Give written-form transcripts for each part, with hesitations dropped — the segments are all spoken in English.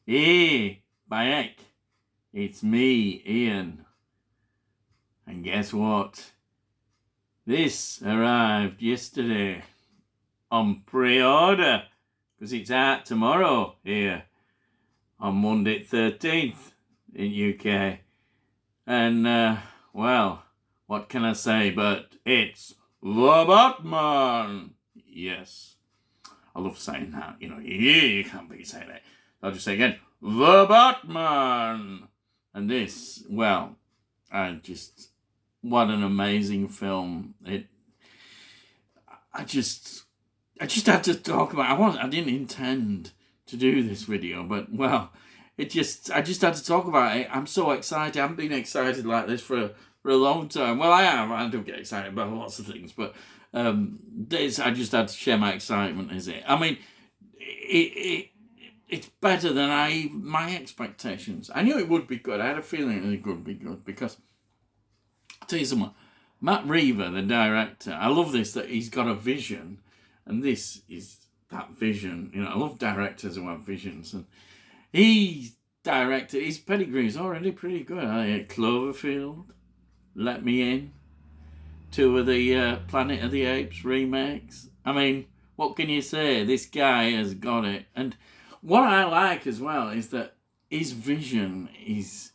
Hey, Bayek, it's me, Ian. And guess what? This arrived yesterday on pre-order because it's out tomorrow here on Monday 13th in UK. And, well, what can I say but it's the Batman. Yes. I love saying that, you can't be saying it. I'll just say again, the Batman. And this, well, what an amazing film. I just had to talk about I didn't intend to do this video, but well, I just had to talk about it. I'm so excited. I haven't been excited like this for a long time. Well, I am. I do get excited about lots of things, but this, I just had to share my excitement, is it? I mean, it's better than my expectations. I knew it would be good. I had a feeling it would be good because, I'll tell you something, Matt Reever, the director, I love this, that he's got a vision, and this is that vision. I love directors who have visions, and he directed, his pedigree is already pretty good. Cloverfield, Let Me In, 2 of the Planet of the Apes remakes. I mean, what can you say? This guy has got it. And what I like as well is that his vision is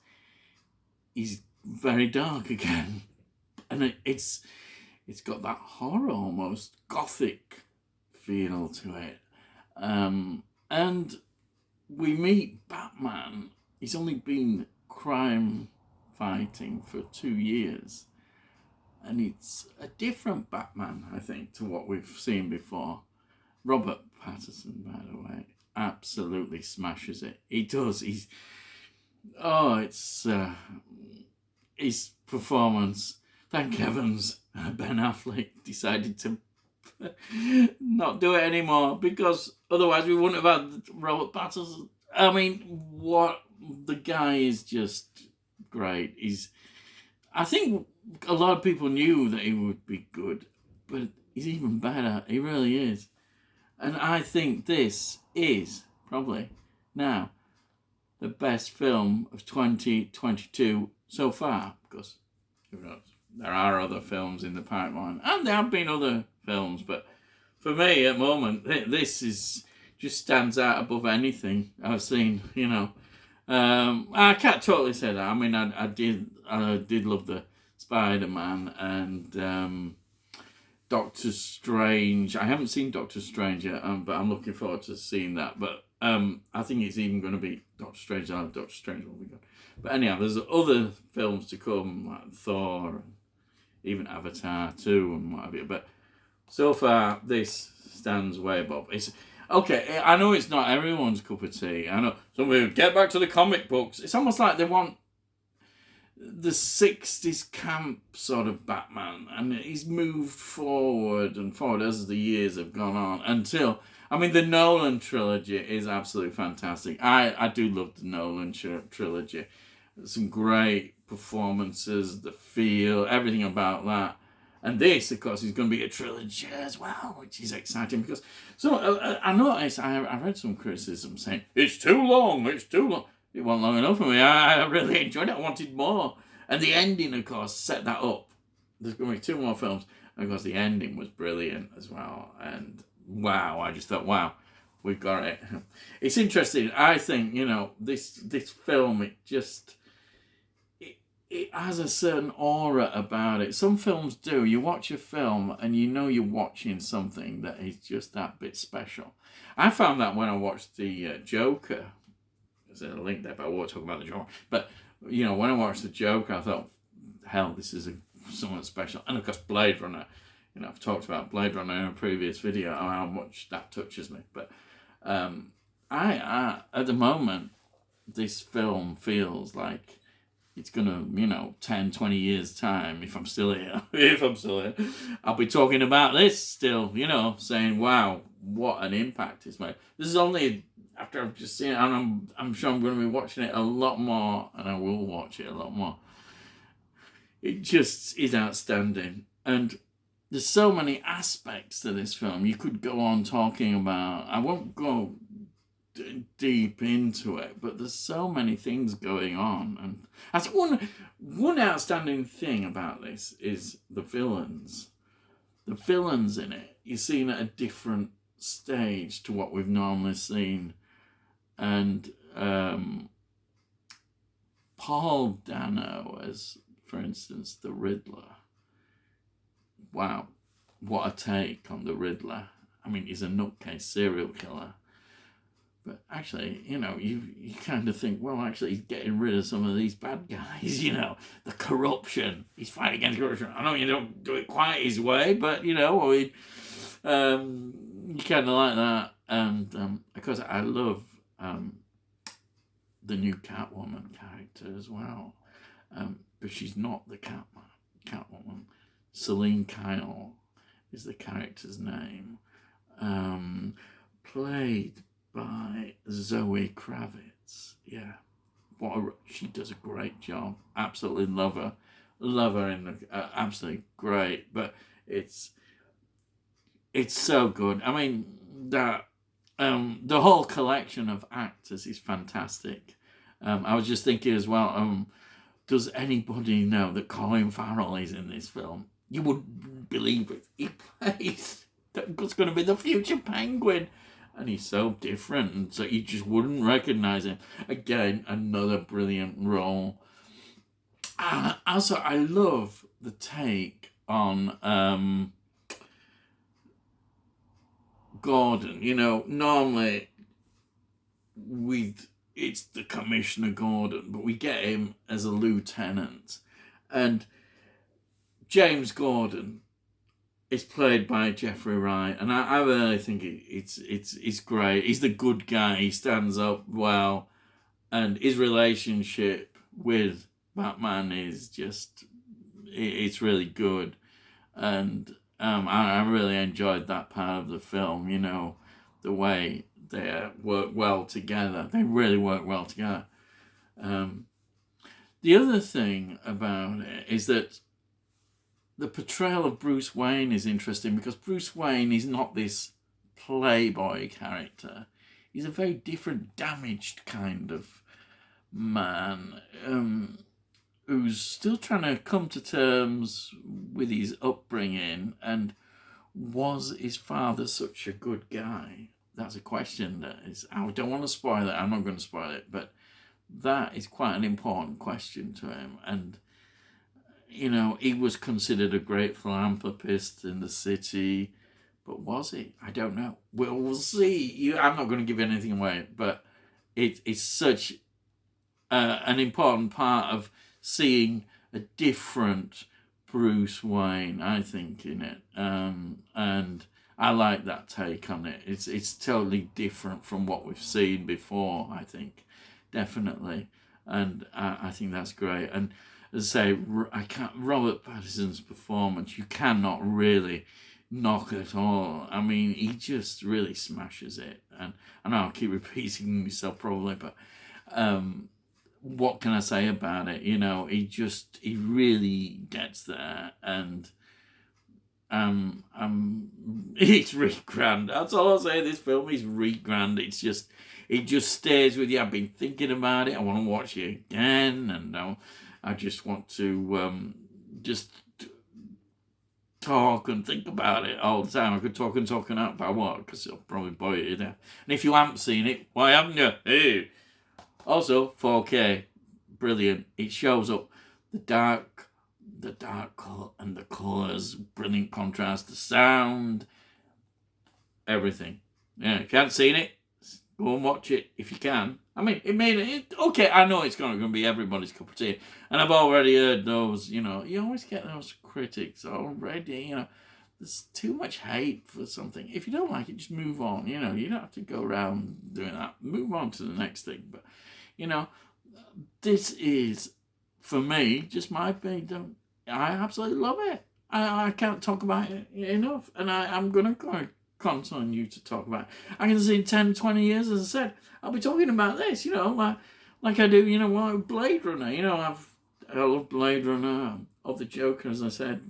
very dark again. And it's got that horror, almost gothic feel to it. And we meet Batman. He's only been crime fighting for 2 years. And it's a different Batman, I think, to what we've seen before. Robert Pattinson, by the way, absolutely smashes it. He does. His performance. Thank heavens Ben Affleck decided to not do it anymore, because otherwise we wouldn't have had Robert Pattinson. I mean, the guy is just great. I think a lot of people knew that he would be good, but he's even better. He really is. And I think this is probably now the best film of 2022 so far, because who knows? There are other films in the pipeline, and there have been other films, but for me at the moment, this just stands out above anything I've seen. I can't totally say that. I mean, I did love the Spider-Man and Doctor Strange. I haven't seen Doctor Strange yet, but I'm looking forward to seeing that. But I think it's even going to be Doctor Strange. Doctor Strange will be good. But anyhow, there's other films to come, like Thor and even Avatar 2 and what have you. But so far, this stands way above. It's okay. I know it's not everyone's cup of tea. I know some people get back to the comic books. It's almost like they want the 60s camp sort of Batman, and he's moved forward and forward as the years have gone on until, I mean, the Nolan trilogy is absolutely fantastic. I do love the Nolan trilogy. Some great performances, the feel, everything about that. And this, of course, is going to be a trilogy as well, which is exciting because I noticed, I read some criticism saying, it's too long. It wasn't long enough for me. I really enjoyed it. I wanted more. And the ending, of course, set that up. There's going to be 2 more films. And, of course, the ending was brilliant as well. And, wow, I just thought, wow, we've got it. It's interesting. I think, this film, it has a certain aura about it. Some films do. You watch a film and you're watching something that is just that bit special. I found that when I watched the Joker. There's a link there, but I won't talk about the Joker. But, when I watched the Joker, I thought, hell, this is something special. And, of course, Blade Runner. I've talked about Blade Runner in a previous video, how much that touches me. But I at the moment, this film feels like it's going to, 10, 20 years' time, if I'm still here, I'll be talking about this still, saying, wow, what an impact it's made. This is only after I've just seen it, and I'm sure I'm going to be watching it a lot more, and I will watch it a lot more. It just is outstanding. And there's so many aspects to this film. You could go on talking about, I won't go deep into it, but there's so many things going on, and that's one outstanding thing about this is the villains. The villains in it, you're seeing at a different stage to what we've normally seen, and Paul Dano as, for instance, the Riddler. Wow, what a take on the Riddler. I mean, he's a nutcase serial killer. But actually, you kind of think, well, actually, he's getting rid of some of these bad guys, the corruption. He's fighting against corruption. I know you don't do it quite his way, but, you kind of like that. And, of course, I love the new Catwoman character as well. But she's not the Catwoman. Selene Kyle is the character's name. Played by Zoe Kravitz. Yeah, she does a great job. Absolutely love her. Absolutely great. But it's so good. I mean, that the whole collection of actors is fantastic. I was just thinking as well. Does anybody know that Colin Farrell is in this film? You wouldn't believe it. He plays what's going to be the future Penguin. And he's so different, and so you just wouldn't recognise him. Again, another brilliant role. And also, I love the take on Gordon. Normally it's the Commissioner Gordon, but we get him as a lieutenant. And James Gordon is played by Jeffrey Wright, and I really think it's great. He's the good guy. He stands up well, and his relationship with Batman is it's really good, and I really enjoyed that part of the film. The way they work well together. They really work well together. The other thing about it is that the portrayal of Bruce Wayne is interesting because Bruce Wayne is not this playboy character. He's a very different, damaged kind of man who's still trying to come to terms with his upbringing. And was his father such a good guy? That's a question I don't want to spoil it. I'm not going to spoil it, but that is quite an important question to him. And he was considered a great philanthropist in the city, but was he? I don't know. We'll see. I'm not going to give anything away, but it's such an important part of seeing a different Bruce Wayne, I think, in it. And I like that take on it. It's totally different from what we've seen before, I think, definitely. And I think that's great. And as I say, Robert Pattinson's performance, you cannot really knock at all. I mean, he just really smashes it. And I know I'll keep repeating myself probably, but what can I say about it? He really gets there. And it's really grand. That's all I'll say. This film is really grand. It just stays with you. I've been thinking about it. I want to watch it again, and I just want to just talk and think about it all the time. I could talk and talk and out about what, because it'll probably bore you to death. And if you haven't seen it, why haven't you? Hey. Also, 4K, brilliant. It shows up the dark color and the colours, brilliant contrast, the sound, everything. Yeah, if you haven't seen it, go and watch it if you can. I mean, okay, I know it's not going to be everybody's cup of tea. And I've already heard those, you always get those critics already, there's too much hate for something. If you don't like it, just move on, you don't have to go around doing that. Move on to the next thing. But, this is, for me, just my opinion. I absolutely love it. I can't talk about it enough. And I'm going to continue to talk about it. I can see in 10, 20 years, as I said, I'll be talking about this, like I do, Blade Runner. I love Blade Runner, of the Joker, as I said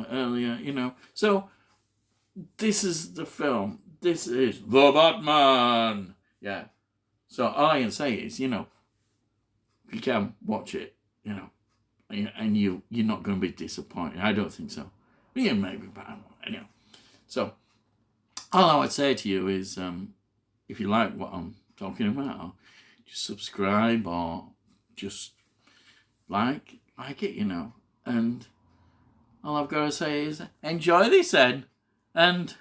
earlier, So, this is the film. This is The Batman. Yeah. So all I can say is, if you can watch it, and you're not going to be disappointed. I don't think so. Yeah, maybe, but I don't know. Anyway. So all I would say to you is, if you like what I'm talking about, just subscribe or just like it, and all I've got to say is enjoy this then, and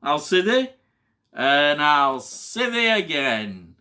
I'll see thee, and I'll see thee again.